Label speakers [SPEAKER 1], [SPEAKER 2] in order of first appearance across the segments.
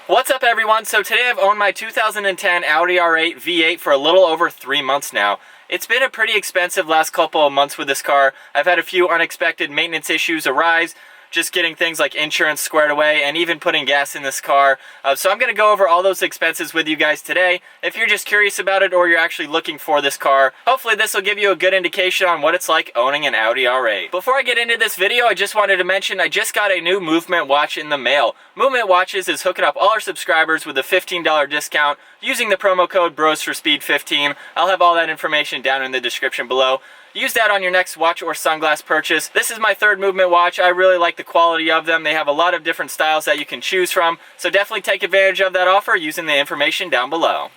[SPEAKER 1] What's up everyone? So today I've owned my 2010 Audi R8 V8 for a little over 3 months now. It's been a pretty expensive last couple of months with this car. I've had a few unexpected maintenance issues arise, just getting things like insurance squared away and even putting gas in this car. So I'm going to go over all those expenses with you guys today. If you're just curious about it or you're actually looking for this car, hopefully this will give you a good indication on what it's like owning an Audi R8. Before I get into this video, I just wanted to mention I just got a new Movement watch in the mail. Movement Watches is hooking up all our subscribers with a $15 discount using the promo code BROSFORSPEED15. I'll have all that information down in the description below. Use that on your next watch or sunglass purchase. This is my third Movement watch. I really like the quality of them. They have a lot of different styles that you can choose from, so definitely take advantage of that offer using the information down below.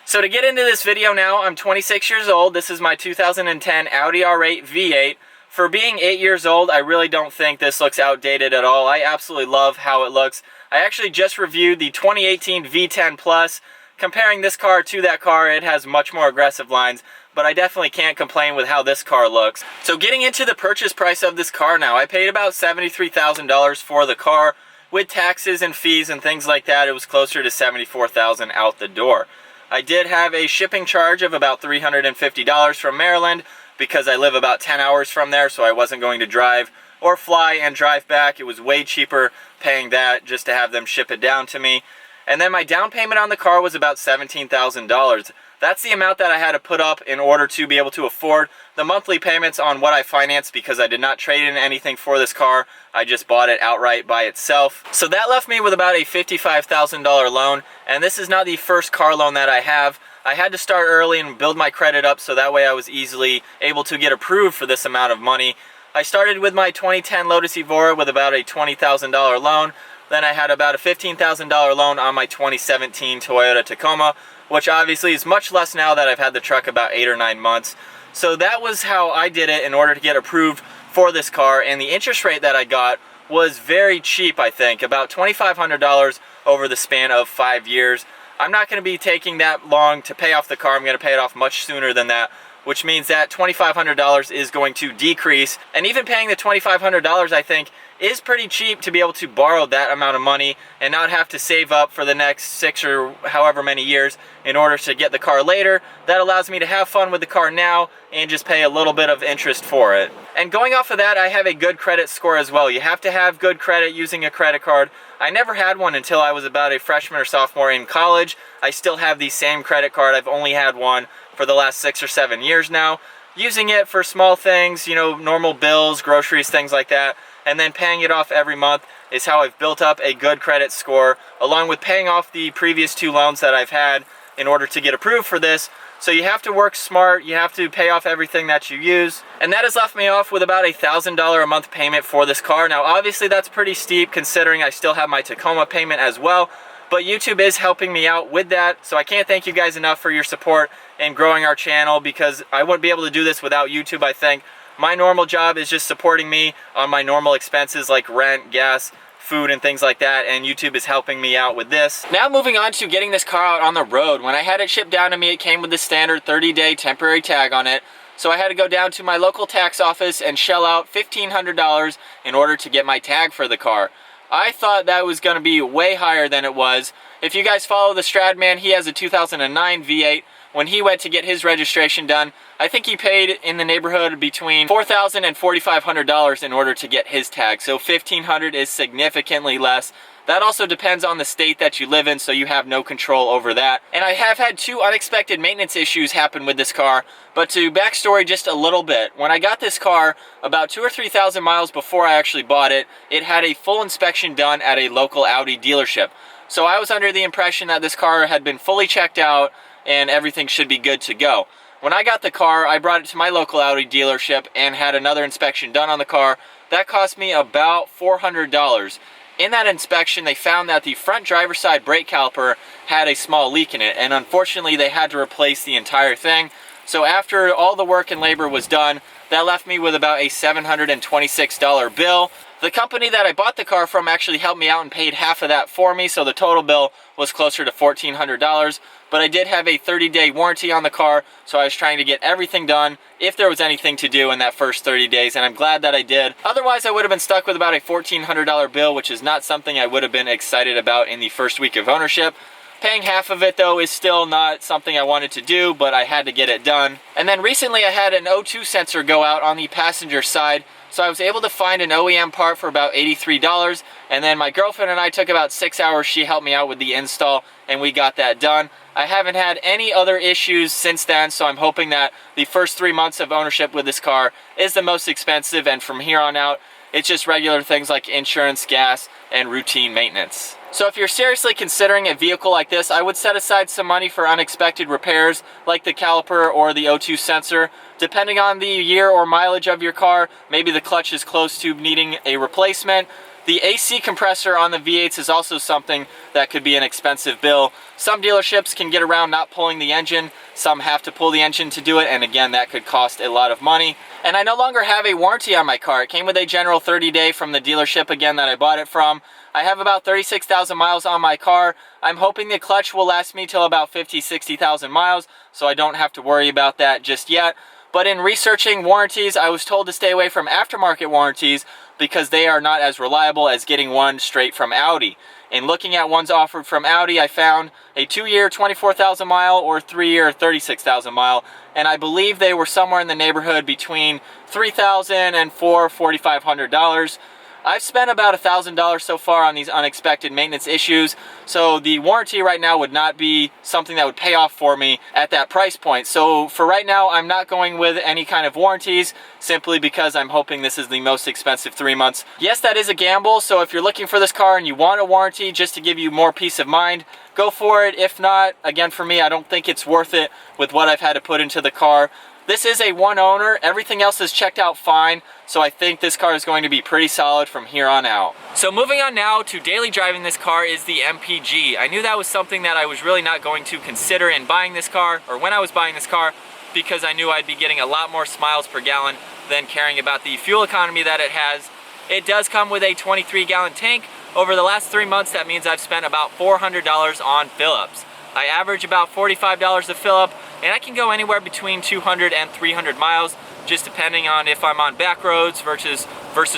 [SPEAKER 1] So to get into this video now, I'm 26 years old. This is my 2010 Audi R8 V8. For being 8 years old, I really don't think this looks outdated at all. I absolutely love how it looks. I actually just reviewed the 2018 V10 Plus. Comparing this car to that car, it has much more aggressive lines, but I definitely can't complain with how this car looks. So getting into the purchase price of this car now, I paid about $73,000 for the car. With taxes and fees and things like that, it was closer to $74,000 out the door. I did have a shipping charge of about $350 from Maryland because I live about 10 hours from there, so I wasn't going to drive or fly and drive back. It was way cheaper paying that just to have them ship it down to me. And then my down payment on the car was about $17,000. That's the amount that I had to put up in order to be able to afford the monthly payments on what I financed, because I did not trade in anything for this car. I just bought it outright by itself. So that left me with about a $55,000 loan, and this is not the first car loan that I have. I had to start early and build my credit up so that way I was easily able to get approved for this amount of money. I started with my 2010 Lotus Evora with about a $20,000 loan. Then I had about a $15,000 loan on my 2017 Toyota Tacoma, which obviously is much less now that I've had the truck about 8 or 9 months. So that was how I did it in order to get approved for this car, and the interest rate that I got was very cheap, I think, about $2,500 over the span of 5 years. I'm not going to be taking that long to pay off the car. I'm going to pay it off much sooner than that, which means that $2,500 is going to decrease. And even paying the $2,500, I think, is pretty cheap to be able to borrow that amount of money and not have to save up for the next 6 or however many years in order to get the car later. That allows me to have fun with the car now and just pay a little bit of interest for it. And going off of that, I have a good credit score as well. You have to have good credit using a credit card. I never had one until I was about a freshman or sophomore in college. I still have the same credit card. I've only had one for the last 6 or 7 years now. Using it for small things, you know, normal bills, groceries, things like that, and then paying it off every month is how I've built up a good credit score, along with paying off the previous 2 loans that I've had in order to get approved for this. So you have to work smart, you have to pay off everything that you use, and that has left me off with about a $1,000 a month payment for this car. Now obviously that's pretty steep considering I still have my Tacoma payment as well, but YouTube is helping me out with that, so I can't thank you guys enough for your support in growing our channel, because I wouldn't be able to do this without YouTube, I think. My normal job is just supporting me on my normal expenses like rent, gas, food, and things like that, and YouTube is helping me out with this. Now moving on to getting this car out on the road. When I had it shipped down to me, it came with the standard 30-day temporary tag on it. So I had to go down to my local tax office and shell out $1,500 in order to get my tag for the car. I thought that was going to be way higher than it was. If you guys follow the Stradman, he has a 2009 V8. When he went to get his registration done, I think he paid in the neighborhood between $4,000 and $4,500 in order to get his tag. So $1,500 is significantly less. That also depends on the state that you live in, so you have no control over that. And I have had 2 unexpected maintenance issues happen with this car, but to backstory just a little bit. When I got this car, about 2,000 or 3,000 miles before I actually bought it, it had a full inspection done at a local Audi dealership. So I was under the impression that this car had been fully checked out and everything should be good to go. When I got the car, I brought it to my local Audi dealership and had another inspection done on the car. That cost me about $400. In that inspection, they found that the front driver's side brake caliper had a small leak in it, and unfortunately they had to replace the entire thing. So after all the work and labor was done, that left me with about a $726 bill. The company that I bought the car from actually helped me out and paid half of that for me, so the total bill was closer to $1,400. But I did have a 30-day warranty on the car, so I was trying to get everything done if there was anything to do in that first 30 days, and I'm glad that I did. Otherwise, I would have been stuck with about a $1,400 bill, which is not something I would have been excited about in the first week of ownership. Paying half of it though is still not something I wanted to do, but I had to get it done. And then recently I had an O2 sensor go out on the passenger side, so I was able to find an OEM part for about $83, and then my girlfriend and I took about 6 hours. She helped me out with the install, and we got that done. I haven't had any other issues since then, so I'm hoping that the first 3 months of ownership with this car is the most expensive, and from here on out, it's just regular things like insurance, gas, and routine maintenance. So if you're seriously considering a vehicle like this, I would set aside some money for unexpected repairs like the caliper or the O2 sensor. Depending on the year or mileage of your car, maybe the clutch is close to needing a replacement. The AC compressor on the V8s is also something that could be an expensive bill. Some dealerships can get around not pulling the engine, some have to pull the engine to do it, and again, that could cost a lot of money. And I no longer have a warranty on my car. It came with a general 30-day from the dealership again that I bought it from. I have about 36,000 miles on my car. I'm hoping the clutch will last me till about 50,000-60,000 miles, so I don't have to worry about that just yet. But in researching warranties, I was told to stay away from aftermarket warranties because they are not as reliable as getting one straight from Audi. In looking at ones offered from Audi, I found a 2-year 24,000 mile or 3-year 36,000 mile, and I believe they were somewhere in the neighborhood between $3,000 and $4,500. I've spent about $1,000 so far on these unexpected maintenance issues, so the warranty right now would not be something that would pay off for me at that price point. So for right now, I'm not going with any kind of warranties, simply because I'm hoping this is the most expensive 3 months. Yes, that is a gamble, so if you're looking for this car and you want a warranty just to give you more peace of mind, go for it. If not, again, for me, I don't think it's worth it with what I've had to put into the car. This is a one owner, everything else is checked out fine, so I think this car is going to be pretty solid from here on out. So moving on now to daily driving this car is the MPG. I knew that was something that I was really not going to consider in buying this car, or when I was buying this car, because I knew I'd be getting a lot more miles per gallon than caring about the fuel economy that it has. It does come with a 23-gallon tank. Over the last 3 months, that means I've spent about $400 on fill-ups. I average about $45 a fill-up, and I can go anywhere between 200 and 300 miles, just depending on if I'm on back roads versus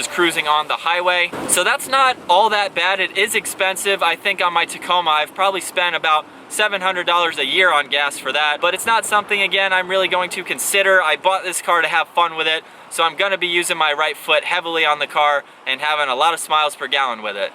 [SPEAKER 1] cruising on the highway. So that's not all that bad. It is expensive. I think on my Tacoma, I've probably spent about $700 a year on gas for that, but it's not something, again, I'm really going to consider. I bought this car to have fun with it, so I'm gonna be using my right foot heavily on the car and having a lot of miles per gallon with it.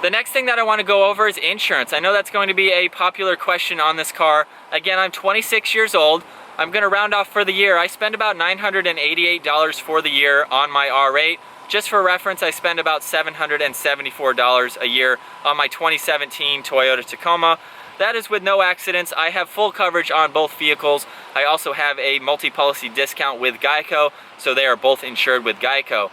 [SPEAKER 1] The next thing that I want to go over is insurance. I know that's going to be a popular question on this car. Again, I'm 26 years old. I'm going to round off for the year. I spend about $988 for the year on my R8. Just for reference, I spend about $774 a year on my 2017 Toyota Tacoma. That is with no accidents. I have full coverage on both vehicles. I also have a multi-policy discount with Geico, so they are both insured with Geico.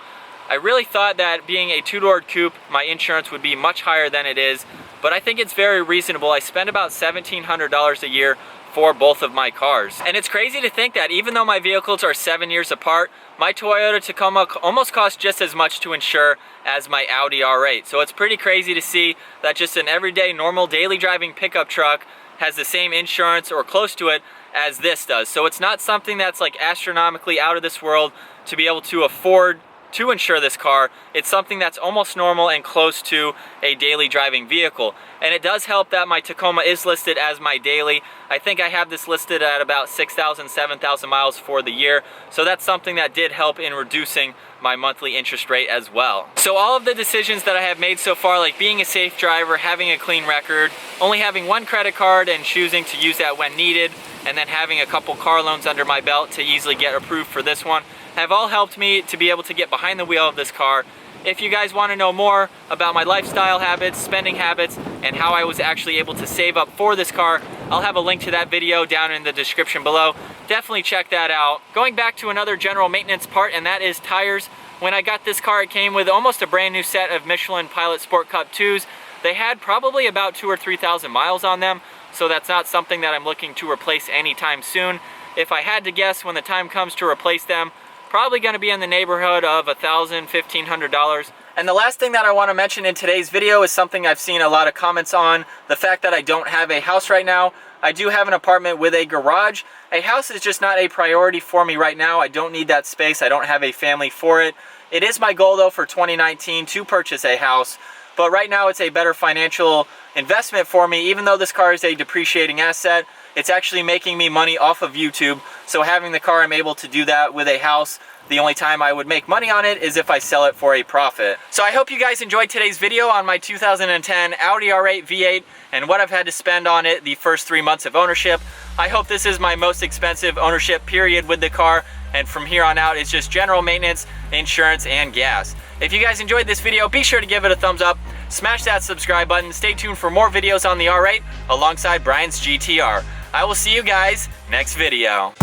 [SPEAKER 1] I really thought that being a two-door coupe, my insurance would be much higher than it is, but I think it's very reasonable. I spend about $1,700 a year for both of my cars. And it's crazy to think that even though my vehicles are 7 years apart, my Toyota Tacoma almost costs just as much to insure as my Audi R8. So it's pretty crazy to see that just an everyday, normal, daily driving pickup truck has the same insurance or close to it as this does. So it's not something that's like astronomically out of this world to be able to afford to insure this car. It's something that's almost normal and close to a daily driving vehicle. And it does help that my Tacoma is listed as my daily. I think I have this listed at about 6,000, 7,000 miles for the year. So that's something that did help in reducing my monthly interest rate as well. So all of the decisions that I have made so far, like being a safe driver, having a clean record, only having one credit card and choosing to use that when needed, and then having a couple car loans under my belt to easily get approved for this one, have all helped me to be able to get behind the wheel of this car. If you guys want to know more about my lifestyle habits, spending habits, and how I was actually able to save up for this car, I'll have a link to that video down in the description below. Definitely check that out. Going back to another general maintenance part, and that is tires. When I got this car, it came with almost a brand new set of Michelin Pilot Sport Cup 2s. They had probably about 2,000 or 3,000 miles on them, so that's not something that I'm looking to replace anytime soon. If I had to guess, when the time comes to replace them, probably going to be in the neighborhood of $1,000, $1,500. And the last thing that I want to mention in today's video is something I've seen a lot of comments on, the fact that I don't have a house right now. I do have an apartment with a garage. A house is just not a priority for me right now. I don't need that space. I don't have a family for it. It is my goal though for 2019 to purchase a house, but right now it's a better financial investment for me. Even though this car is a depreciating asset, it's actually making me money off of YouTube. So having the car, I'm able to do that. With a house, the only time I would make money on it is if I sell it for a profit. So I hope you guys enjoyed today's video on my 2010 Audi R8 V8 and what I've had to spend on it the first 3 months of ownership. I hope this is my most expensive ownership period with the car, and from here on out it's just general maintenance, insurance, and gas. If you guys enjoyed this video, be sure to give it a thumbs up, smash that subscribe button, stay tuned for more videos on the R8 alongside Brian's GTR. I will see you guys next video.